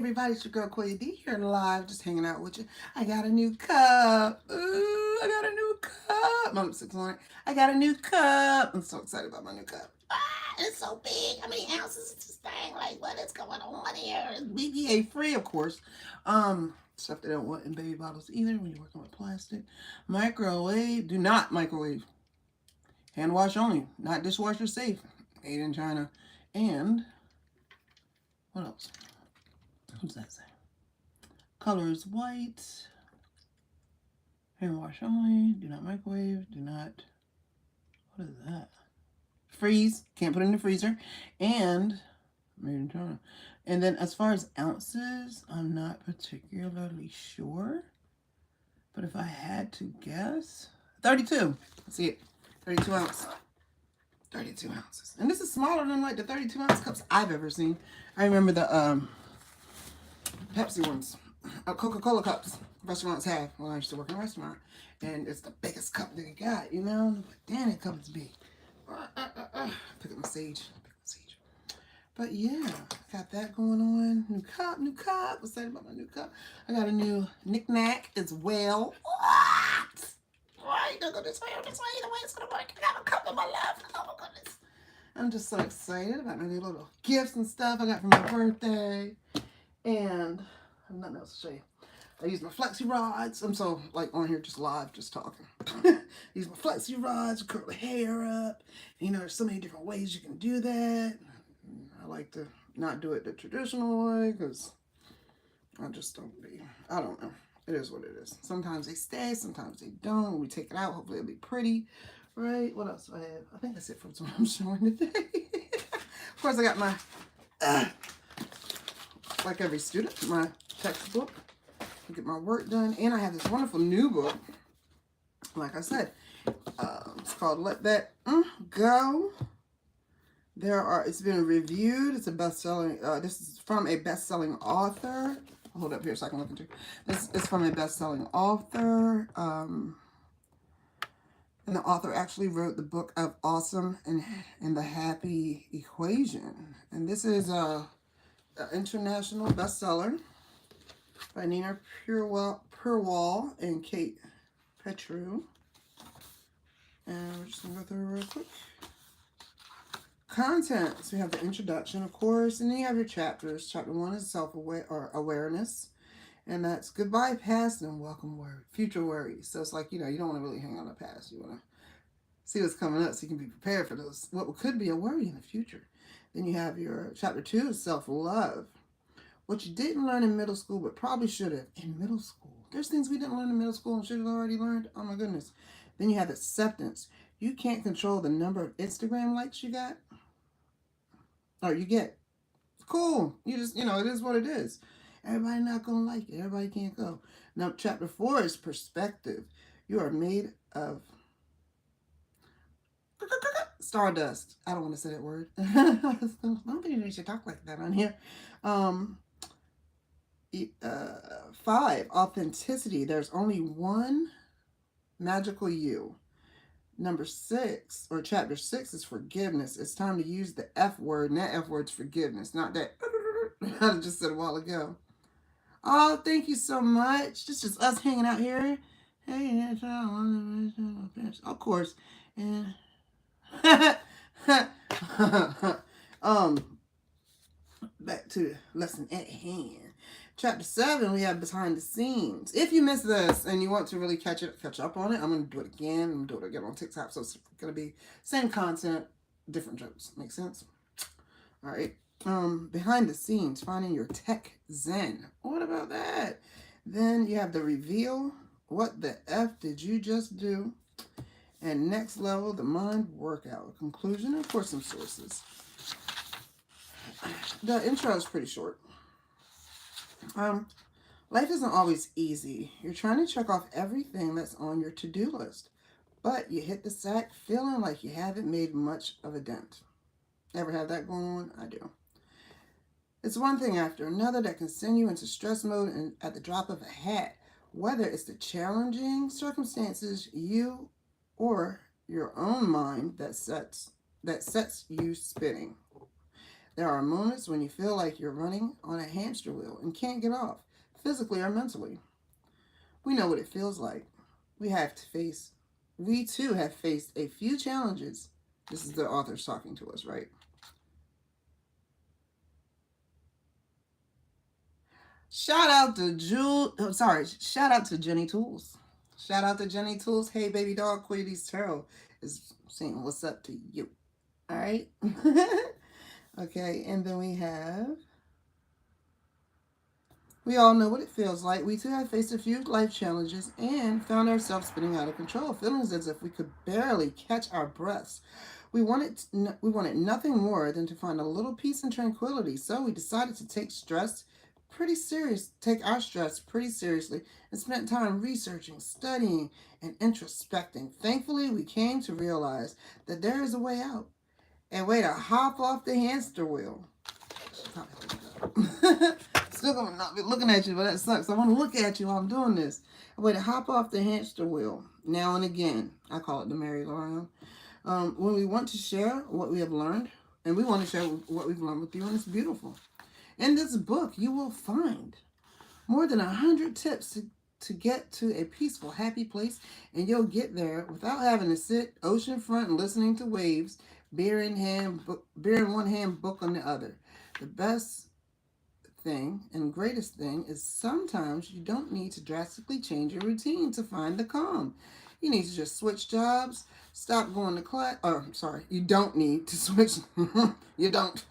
Everybody, it's your girl Coya D here live, just hanging out with you. I got a new cup. Ooh, I got a new cup. My lipstick's on it. I got a new cup. I'm so excited about my new cup. It's so big. How many ounces is this thing? Like, what is going on here? It's BPA free, of course. Stuff they don't want in baby bottles either when you're working with plastic. Microwave. Do not microwave. Hand wash only. Not dishwasher safe. Made in China. And what else? Who's that say? Color is white. Hand wash only. Do not microwave. Do not. What is that? Freeze. Can't put it in the freezer. And made in China. And then as far as ounces, I'm not particularly sure. But if I had to guess, 32. Let's see it. 32 ounce. 32 ounces. And this is smaller than like the 32 ounce cups I've ever seen. I remember the Pepsi ones, Coca-Cola cups restaurants have when I used to work in a restaurant. And it's the biggest cup they got, you know? But damn, that cup is big. Pick up my sage. But yeah, got that going on. New cup, new cup. Excited about my new cup. I got a new knick-knack as well. What? Right, don't go this way or this way. Either way it's going to work. I got a cup in my left. Oh my goodness. I'm just so excited about my new little gifts and stuff I got for my birthday. And I have nothing else to show you. I use my flexi rods. I'm so like on here just live, just talking. Use my flexi rods to curl the hair up. You know, there's so many different ways you can do that. I like to not do it the traditional way because I just don't be, I don't know. It is what it is. Sometimes they stay, sometimes they don't. When we take it out, hopefully it'll be pretty. Right? What else do I have? I think that's it for what I'm showing today. Of course, I got my, like every student, my textbook to get my work done. And I have this wonderful new book. Like I said, it's called Let That Go. It's been reviewed. It's a best-selling, this is from a best-selling author. I'll hold up here so I can look into it. This is from a best-selling author. And the author actually wrote the book of Awesome and the Happy Equation. And this is an international bestseller by Nina Purwall and Kate Petru. And we're just going to go through it real quick. Content. So you have the introduction, of course, and then you have your chapters. Chapter 1 is self-awareness, and that's goodbye past and welcome future worries. So it's like, you know, you don't want to really hang on the past. You want to see what's coming up so you can be prepared for those, what could be a worry in the future. Then you have your chapter 2 is self-love. What you didn't learn in middle school, but probably should have in middle school. There's things we didn't learn in middle school and should have already learned. Oh my goodness. Then you have acceptance. You can't control the number of Instagram likes you got. Or you get. Cool. You just, you know, it is what it is. Everybody not going to like it. Everybody can't go. Now, chapter 4 is perspective. You are made of stardust. I don't want to say that word. I don't think we should talk like that on here. 5, authenticity. There's only one magical you. Number 6, or chapter 6, is forgiveness. It's time to use the F word, and that F word's forgiveness, not that I just said a while ago. Oh, thank you so much. This is just us hanging out here. Hey, of course. And back to lesson at hand. Chapter 7, we have behind the scenes. If you missed this and you want to really catch up on it, I'm going to do it again. I'm going to do it again on TikTok. So it's going to be same content, different jokes. Make sense? All right. Behind the scenes, finding your tech zen. What about that? Then you have the reveal. What the F did you just do? And next level, the mind workout. Conclusion, and of course, some sources. The intro is pretty short. Life isn't always easy. You're trying to check off everything that's on your to-do list, but you hit the sack feeling like you haven't made much of a dent. Ever have that going on? I do. It's one thing after another that can send you into stress mode and at the drop of a hat, whether it's the challenging circumstances you or your own mind that sets you spinning. There are moments when you feel like you're running on a hamster wheel and can't get off, physically or mentally. We know what it feels like. We have to face, we too have faced a few challenges. This is the authors talking to us, right? Shout out to shout out to Jenny Tools. Shout out to Jenny Tools. Hey, baby dog, Coya D's Tarot is saying what's up to you. All right. Okay, and then we all know what it feels like. We too have faced a few life challenges and found ourselves spinning out of control, feelings as if we could barely catch our breaths. We wanted nothing more than to find a little peace and tranquility, so we decided to take our stress pretty seriously and spent time researching, studying, and introspecting. Thankfully, we came to realize that there is a way out, a way to hop off the hamster wheel. Still gonna not be looking at you, but that sucks. I want to look at you while I'm doing this. A way to hop off the hamster wheel now and again. I call it the merry-go-round. When we want to share what we have learned, and we want to share what we've learned with you, and it's beautiful. In this book, you will find more than 100 tips to get to a peaceful, happy place, and you'll get there without having to sit oceanfront and listening to waves, beer in one hand, book on the other. The best thing and greatest thing is sometimes you don't need to drastically change your routine to find the calm. You need to just switch jobs, stop going to class. Or, sorry, you don't need to switch. You don't.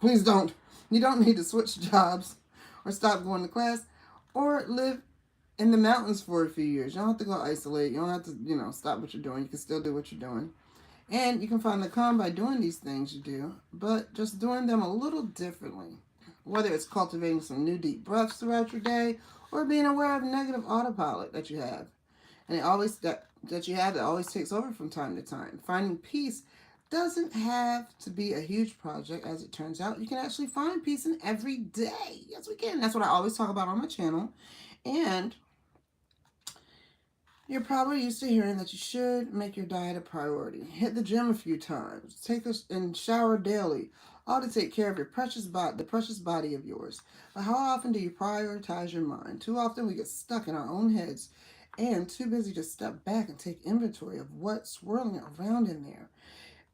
Please don't. You don't need to switch jobs or stop going to class or live in the mountains for a few years. You don't have to go isolate. You don't have to, stop what you're doing. You can still do what you're doing. And you can find the calm by doing these things you do, but just doing them a little differently. Whether it's cultivating some new deep breaths throughout your day or being aware of negative autopilot that you have. And it always that you have that always takes over from time to time. Finding peace doesn't have to be a huge project, as it turns out. You can actually find peace in every day. Yes, we can. That's what I always talk about on my channel. And you're probably used to hearing that you should make your diet a priority. Hit the gym a few times. And shower daily. All to take care of your the precious body of yours. But how often do you prioritize your mind? Too often we get stuck in our own heads and too busy to step back and take inventory of what's swirling around in there.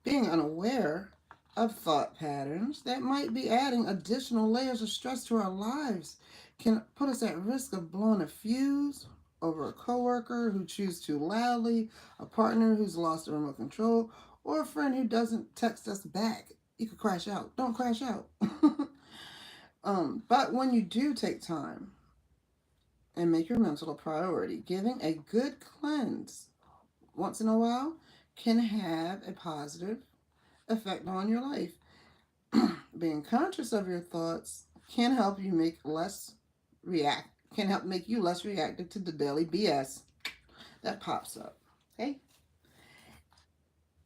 Being unaware of thought patterns that might be adding additional layers of stress to our lives can put us at risk of blowing a fuse over a coworker who chews too loudly, a partner who's lost the remote control, or a friend who doesn't text us back. You could crash out. Don't crash out. But when you do take time and make your mental a priority, giving a good cleanse once in a while can have a positive effect on your life. Being conscious of your thoughts can help you make you less reactive to the daily BS that pops up. Hey,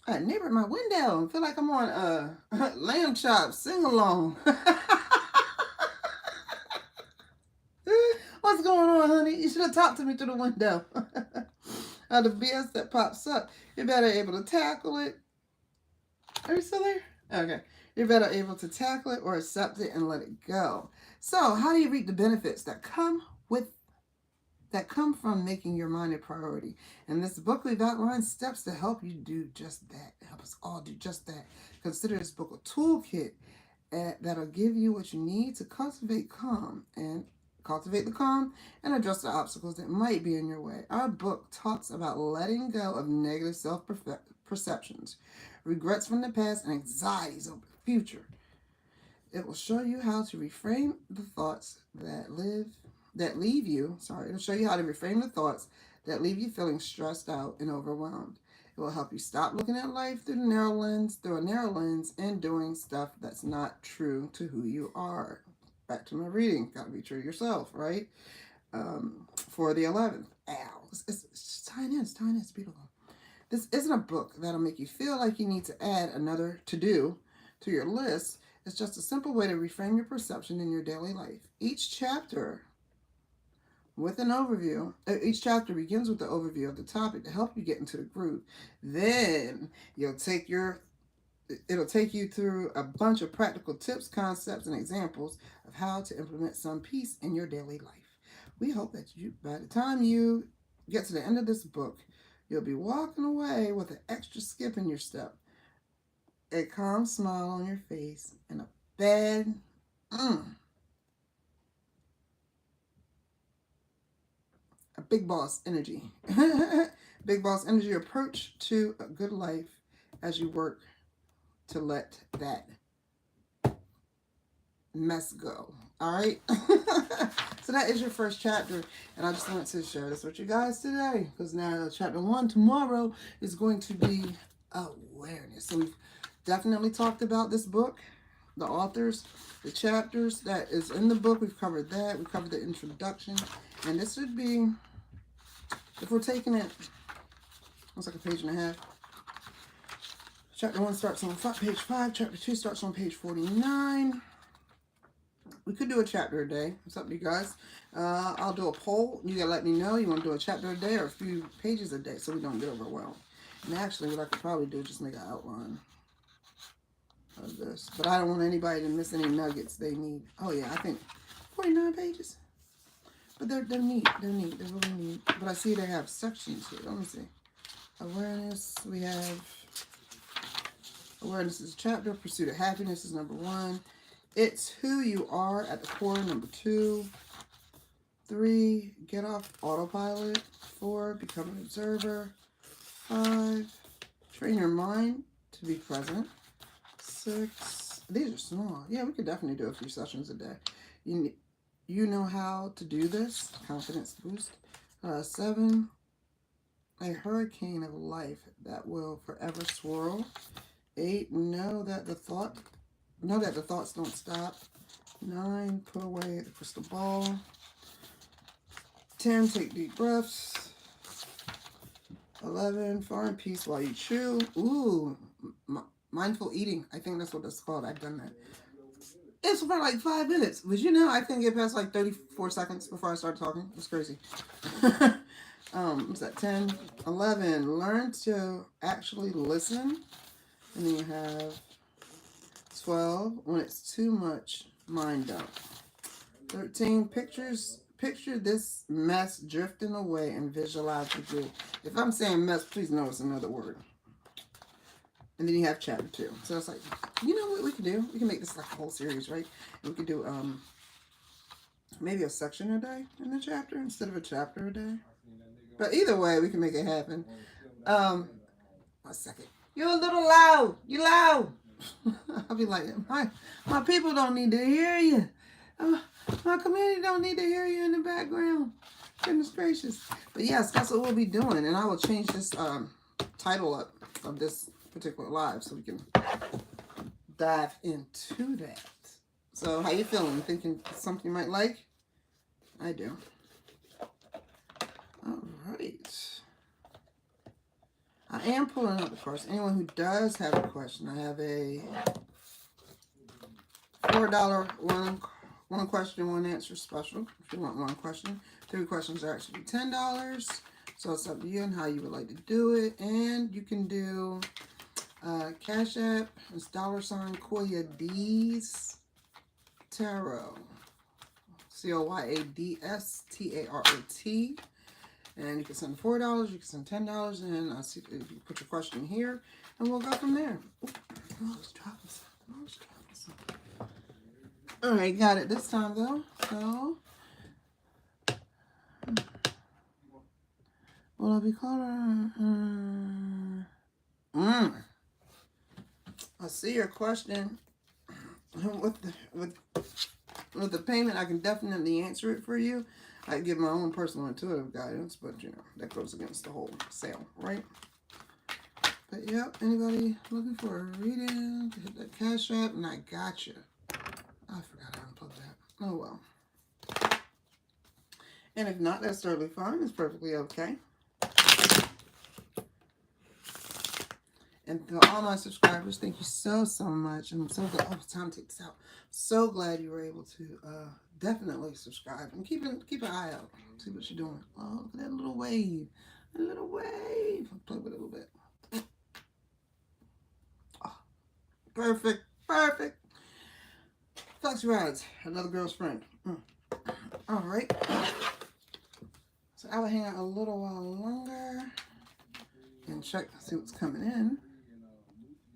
a neighbor at my window. I feel like I'm on lamb chops. Sing along. What's going on, honey? You should have talked to me through the window. The BS that pops up, you're better able to tackle it. Are you still there? Okay. You're better able to tackle it or accept it and let it go. So, how do you reap the benefits that come from making your mind a priority? In this book, we've outlined steps to help you do just that. Help us all do just that. Consider this book a toolkit that'll give you what you need to cultivate the calm and address the obstacles that might be in your way. Our book talks about letting go of negative self-perceptions, regrets from the past, and anxieties of the future. It will show you how to reframe the thoughts it'll show you how to reframe the thoughts that leave you feeling stressed out and overwhelmed. It will help you stop looking at life through a narrow lens, and doing stuff that's not true to who you are. Back to my reading. Gotta be true to yourself, right? For the 11th. Ow. It's tying in. It's beautiful. This isn't a book that'll make you feel like you need to add another to-do to your list. It's just a simple way to reframe your perception in your daily life. Each chapter begins with the overview of the topic to help you get into the groove. Then you'll take your It'll take you through a bunch of practical tips, concepts, and examples of how to implement some peace in your daily life. We hope that by the time you get to the end of this book, you'll be walking away with an extra skip in your step, a calm smile on your face, and a bad, mm, a big boss energy. Big boss energy approach to a good life as you work to let that mess go. All right. So that is your first chapter, and I just wanted to share this with you guys today, because now chapter 1 tomorrow is going to be awareness. So we've definitely talked about this book, the authors, the chapters that is in the book. We've covered that. We covered the introduction, and this would be, if we're taking it, looks like a page and a half. Chapter 1 starts on page 5. Chapter 2 starts on page 49. We could do a chapter a day. It's up to you guys. I'll do a poll. You gotta let me know. You want to do a chapter a day or a few pages a day so we don't get overwhelmed. And actually, what I could probably do is just make an outline of this. But I don't want anybody to miss any nuggets they need. Oh yeah, I think 49 pages. But they're neat. They're neat. They're really neat. But I see they have sections here. Let me see. Awareness. We have awareness is a chapter. Pursuit of happiness is number 1. It's who you are at the core, number 2. 3, get off autopilot. 4, become an observer. 5, train your mind to be present. 6, these are small. Yeah, we could definitely do a few sessions a day. You know how to do this. Confidence boost. 7, a hurricane of life that will forever swirl. 8, know that the thoughts don't stop. 9, put away the crystal ball. 10, take deep breaths. 11, find peace while you chew. Ooh, mindful eating. I think that's what that's called. I've done that. It's for like 5 minutes. But you know, I couldn't get past like 34 seconds before I started talking. It's crazy. What's that? 10, 11, learn to actually listen. And then you have 12, when it's too much, mind dump. 13, picture this mess drifting away and visualize the good. If I'm saying mess, please know it's another word. And then you have chapter 2. So it's like, you know what we can do? We can make this like a whole series, right? And we could do maybe a section a day in the chapter instead of a chapter a day. But either way, we can make it happen. One second. You're a little loud. You loud. I'll be like, my people don't need to hear you. My community don't need to hear you in the background. Goodness gracious. But yes, that's what we'll be doing. And I will change this title up of this particular live so we can dive into that. So how you feeling? Thinking something you might like? I do. All right. I am pulling up the first. Anyone who does have a question, I have a $4 one question, one answer special. If you want one question, 3 questions are actually $10. So it's up to you and how you would like to do it. And you can do Cash App. It's $ Coya D's Tarot. COYADSTAROT. And you can send $4, you can send $10, and I'll see if you put your question here, and we'll go from there. Oh, it's dropping something. All right, got it this time though. So, will I be called? I see your question. With the payment, I can definitely answer it for you. I give my own personal intuitive guidance, but you know, that goes against the whole sale, right? But yep, anybody looking for a reading, hit that Cash App, and I got you. I forgot how to unplug that. Oh well. And if not, that's totally fine. It's perfectly okay. And to all my subscribers, thank you so much. I'm so glad. Oh, it's time to take this out. So glad you were able to definitely subscribe and keep an eye out. See what you're doing. Oh, look at that little wave. A little wave. I'll play with it a little bit. Oh, Perfect. Perfect. Foxy Rides, another girl's friend. All right. So I will hang out a little while longer and check, see what's coming in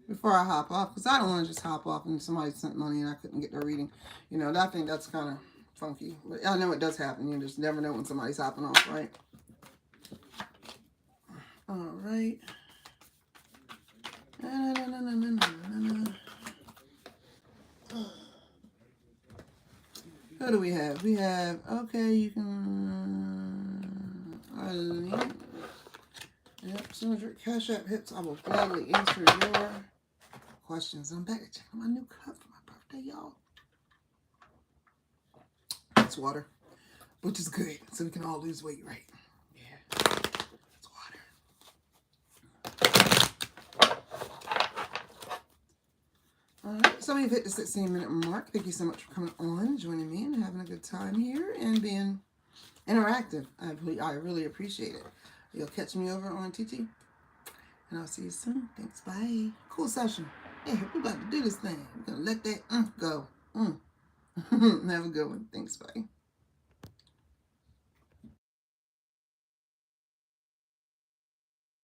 before I hop off, because I don't want to just hop off and somebody sent money and I couldn't get their reading. You know, I think that's kind of funky. But I know it does happen. You just never know when somebody's hopping off, right? All right. Who do we have? We have, okay, you can, Arlene. Yep, as soon as your Cash App hits, I will gladly answer your questions. I'm back to check on my new cup for my birthday, y'all. It's water, which is good, so we can all lose weight, right? Yeah, it's water. All right, so we've hit the 16-minute mark. Thank you so much for coming on, joining me, and having a good time here and being interactive. I really appreciate it. You'll catch me over on TT, and I'll see you soon. Thanks, bye. Cool session. Yeah, we're about to do this thing. We're going to let that go. Have a good one. Thanks, bye.